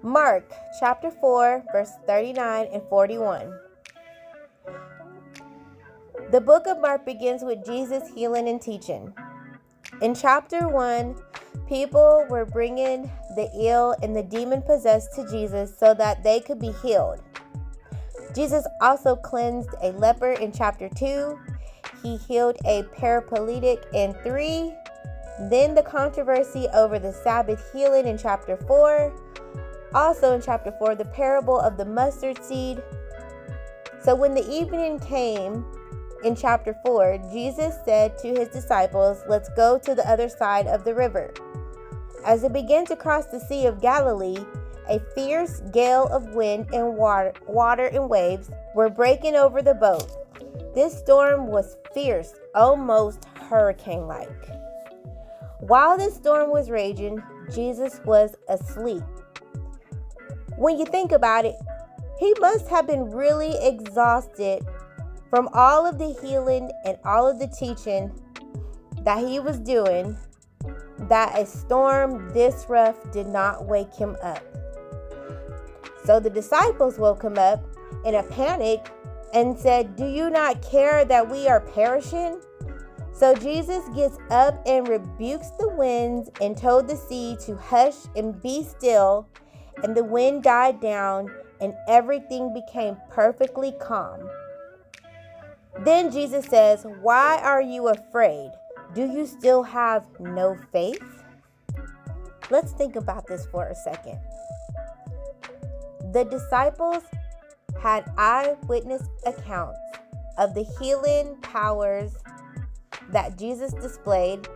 Mark chapter 4, verse 39 and 41. The book of Mark begins with Jesus healing and teaching. In chapter 1, people were bringing the ill and the demon-possessed to Jesus so that they could be healed. Jesus also cleansed a leper in chapter 2. He healed a paraplegic in 3. Then the controversy over the Sabbath healing in chapter 4. Also in chapter 4, the parable of the mustard seed. So when the evening came in chapter 4, Jesus said to his disciples, "Let's go to the other side of the river." As they began to cross the Sea of Galilee, a fierce gale of wind and water and waves were breaking over the boat. This storm was fierce, almost hurricane-like. While the storm was raging, Jesus was asleep. When you think about it, he must have been really exhausted from all of the healing and all of the teaching that he was doing, that a storm this rough did not wake him up. So the disciples woke him up in a panic and said, "Do you not care that we are perishing?" So Jesus gets up and rebukes the winds and told the sea to hush and be still, and the wind died down and everything became perfectly calm. Then Jesus says, "Why are you afraid? Do you still have no faith?" Let's think about this for a second. The disciples had eyewitness accounts of the healing powers that Jesus displayed,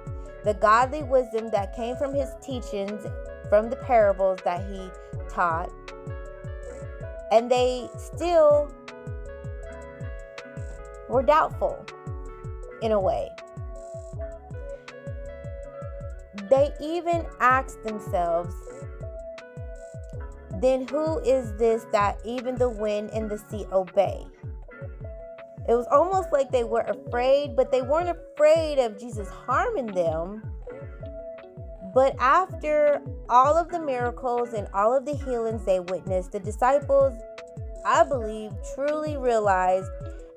the godly wisdom that came from his teachings, from the parables that he taught, and they still were doubtful in a way. They even asked themselves, "Then who is this that even the wind and the sea obey?" It was almost like they were afraid, but they weren't afraid of Jesus harming them. But after all of the miracles and all of the healings they witnessed, the disciples, I believe, truly realized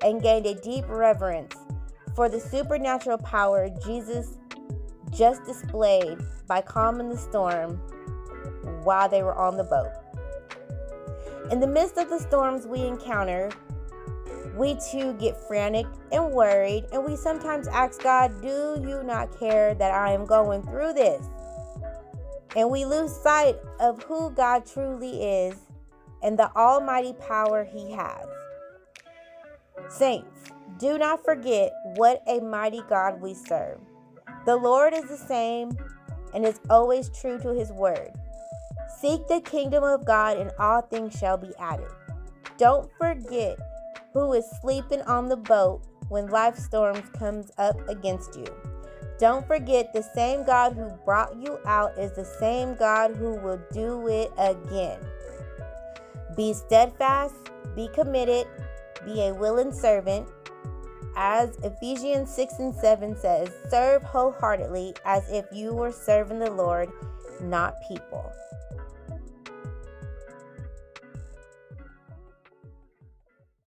and gained a deep reverence for the supernatural power Jesus just displayed by calming the storm while they were on the boat. In the midst of the storms we encounter, we too get frantic and worried, and we sometimes ask God, "Do you not care that I am going through this?" And we lose sight of who God truly is and the almighty power he has. Saints, do not forget what a mighty God we serve. The Lord is the same and is always true to his word. Seek the kingdom of God and all things shall be added. Don't forget who is sleeping on the boat when life storms comes up against you. Don't forget the same God who brought you out is the same God who will do it again. Be steadfast, be committed, be a willing servant. As Ephesians 6 and 7 says, serve wholeheartedly as if you were serving the Lord, not people.